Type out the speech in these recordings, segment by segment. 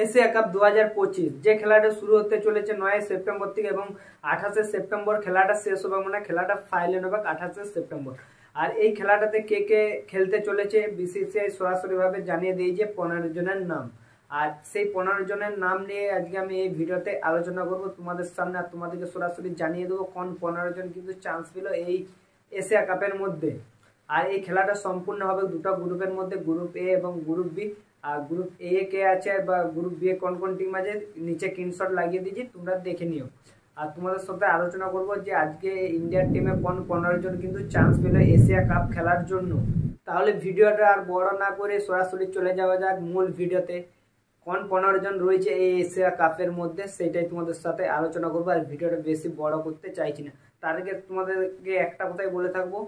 Asia cup 2025 যে খেলাটা শুরু হতে চলেছে 9 সেপ্টেম্বর থেকে এবং 28 সেপ্টেম্বর খেলাটা শেষ হবে, মানে খেলাটা ফাইনাল হবে 28 সেপ্টেম্বর। আর এই খেলাটাতে কে কে খেলতে চলেছে বিসিসিআই সরাসরিভাবে জানিয়ে দিয়েছে 15 জনের নাম। আর সেই 15 জনের নাম নিয়ে আজকে আমি এই ভিডিওতে আলোচনা করব তোমাদের সামনে, আর তোমাদেরকে সরাসরি জানিয়ে দেবো কোন 15 জন কিন্তু চান্স পেল এই এশিয়া কাপের মধ্যে। আর এই খেলাটা সম্পূর্ণ হবে দুটো গ্রুপের মধ্যে, গ্রুপ এ এবং গ্রুপ বি। আর গ্রুপ এ কে আছে বা গ্রুপ বি কোন কোন টিম আছে নিচে স্ক্রিনশট লাগিয়ে দিয়েছি, তোমরা দেখে নিও। আর তোমাদের সাথে আলোচনা করব যে আজকে ইন্ডিয়ার টিমে কোন 15 জন কিন্তু চান্স পেল এশিয়া কাপ খেলার জন্য। তাহলে ভিডিওটা আর বড় না করে সরাসরি চলে যাওয়া যাক মূল ভিডিওতে। কোন 15 জন রয়েছে এই এশিয়া কাপের মধ্যে সেটাই তোমাদের সাথে আলোচনা করবো। আর ভিডিওটা বেশি বড় করতে চাইছি না। তার আগে তোমাদেরকে একটা কথাই বলে থাকবো,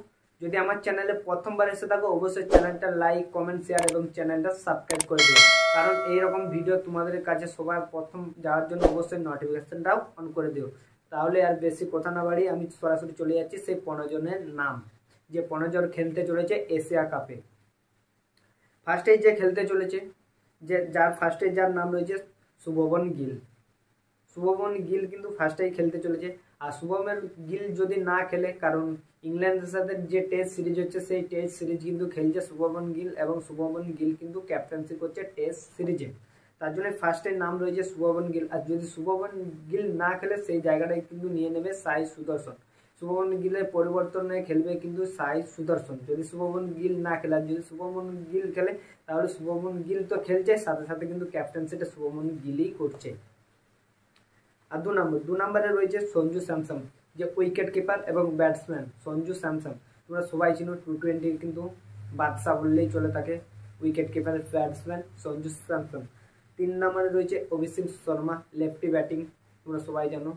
যদি আমার চ্যানেলে প্রথমবার এসে থাকো অবশ্যই চ্যানেলটা লাইক, কমেন্ট, শেয়ার এবং চ্যানেলটা সাবস্ক্রাইব করে দিও, কারণ এইরকম ভিডিও তোমাদের কাছে সবার প্রথম যাওয়ার জন্য অবশ্যই নোটিফিকেশনটাও অন করে দিও। তাহলে আর বেশি কথা না বাড়ি আমি সরাসরি চলে যাচ্ছি সেই 15 জনের নাম, যে 15 জন খেলতে চলেছে এশিয়া কাপে। ফার্স্টে যে খেলতে চলেছে, যে যার নাম রয়েছে শুভমন গিল। শুভমন গিল কিন্তু ফার্স্টেই খেলতে চলেছে। আর শুভমন গিল যদি না খেলে, কারণ ইংল্যান্ডের সাথে যে টেস্ট সিরিজ হচ্ছে সেই টেস্ট সিরিজ কিন্তু খেলছে শুভমন গিল, এবং শুভমন গিল কিন্তু ক্যাপ্টেন্সি করছে টেস্ট সিরিজে। তার জন্য ফার্স্টের নাম রয়েছে শুভমন গিল। আর যদি শুভমন গিল না খেলে সেই জায়গাটাই কিন্তু নিয়ে নেবে সাই সুদর্শন। শুভমন গিলের পরিবর্তনে খেলবে কিন্তু সাই সুদর্শন যদি শুভমন গিল না খেলে। আর যদি শুভমন গিল খেলে তাহলে শুভমন গিল তো খেলছে, সাথে সাথে কিন্তু ক্যাপ্টেন্সিটা শুভমন গিলই করছে। আর দু নম্বরে রয়েছে সঞ্জু স্যামসন, যে উইকেট কিপার এবং ব্যাটসম্যান। সঞ্জু স্যামসন তোমরা সবাই চিনো, টি20 কিন্তু বাদশা বললেই চলে থাকে। Wicket keeper batsman Sanju Samson. 3 নম্বরে রয়েছে অভিষেক শর্মা, লেফটি ব্যাটিং, তোমরা সবাই জানো,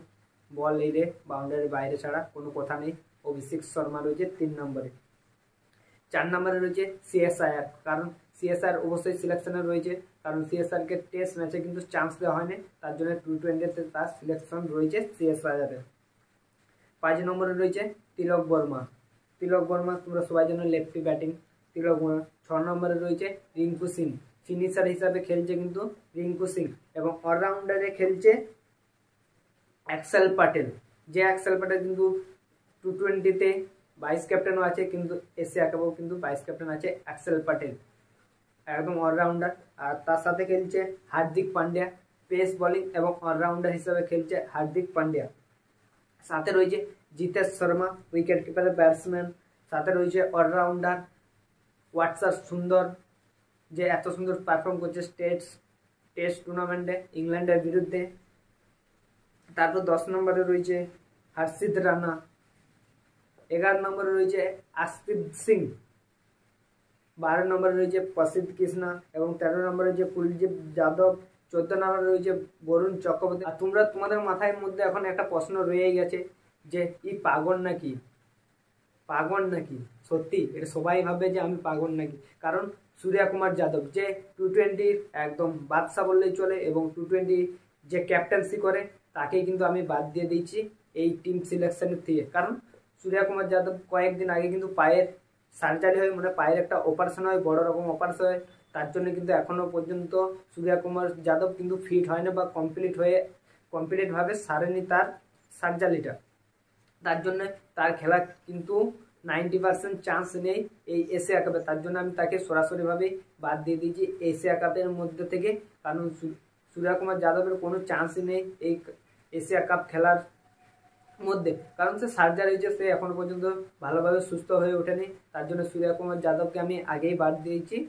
বল এই রে বাউন্ডারির বাইরে ছাড়া কোনো কথা নেই। অভিষেক শর্মা রয়েছে 3 নম্বরে। 4 নম্বরে রয়েছে সিএসআইআর, কারণ সিএসআর অবশ্যই সিলেকশনে রয়েছে, কারণ সিএসআরকে টেস্ট ম্যাচে কিন্তু চান্স দেওয়া হয়নি, তার জন্য টি20তে তার সিলেকশন রয়েছে সিএসআইআরের। 5 নম্বরে রয়েছে তিলক বর্মা। তিলক বর্মা তোমরা সবাই জানো, লেফটি ব্যাটিং তিলক বর্মা। 6 নম্বরে রয়েছে রিঙ্কু সিং, ফিনিশার হিসাবে খেলছে কিন্তু রিঙ্কু সিং, এবং অলরাউন্ডারে খেলছে অ্যাক্সেল প্যাটেল। যে অ্যাক্সেল প্যাটেল কিন্তু টি20তে ভাইস ক্যাপ্টেনও আছে, কিন্তু এশিয়া কাপেও কিন্তু ভাইস ক্যাপ্টেন আছে অ্যাক্সেল প্যাটেল, একদম অলরাউন্ডার। আর তার সাথে খেলছে হার্দিক পান্ডিয়া, পেস বোলিং এবং অলরাউন্ডার হিসাবে খেলছে হার্দিক পান্ডিয়া। সাথে রয়েছে Jitesh Sharma, wicket keeper batsman. সাথে রয়েছে অলরাউন্ডার ওয়াটসার সুন্দর, যে এত সুন্দর পারফর্ম করছে টেস্ট টুর্নামেন্টে ইংল্যান্ডের বিরুদ্ধে। তারপর 10 নম্বরে রয়েছে হর্ষিত রানা। 11 নম্বরে রয়েছে আশদীপ সিং। 12 নম্বরে রয়েছে প্রসিদ্ধ কৃষ্ণা এবং 13 নম্বরে রয়েছে কুলদীপ যাদব। 14 নম্বরে রয়েছে বরুণ চক্রবর্তী। আর তোমাদের মাথার মধ্যে এখন একটা প্রশ্ন রয়ে গেছে যে পাগল নাকি, পাগল নাকি? সত্যি এটা সবাই ভাবে যে আমি পাগল নাকি, কারণ সূর্যা কুমার যাদব যে টি20 একদম বাদশা বললেই চলে, এবং টি20 যে ক্যাপ্টেন্সি করে তাকেই কিন্তু আমি বাদ দিয়ে দিয়েছি এই টিম সিলেকশনের থেকে। কারণ সূর্যা কুমার যাদব কয়েকদিন আগে কিন্তু পায়ের সার্জারি হয়, মানে পায়ের একটা অপারেশন হয়, বড় রকম অপারেশন হয়, তার জন্য কিন্তু এখনো পর্যন্ত সূর্যা কুমার যাদব কিন্তু ফিট হয় না বা কমপ্লিটভাবে সারেনি তার সার্জারিটা। তার জন্য তার খেলা কিন্তু 90% চান্স নেই এই এশিয়া কাপে। তার জন্য আমি তাকে সরাসরিভাবে বাদ দিয়ে দিয়েছি এশিয়া কাপের মধ্যে থেকে, কারণ সূর্যা কুমার যাদবের কোনো চান্সই নেই এই এশিয়া কাপ খেলার মধ্যে, কারণ সে সার্জারি হয়েছে, সে এখনো পর্যন্ত ভালোভাবে সুস্থ হয়ে ওঠেনি। তার জন্য সূর্যা কুমার যাদবকে আমি আগেই বাদ দিয়েছি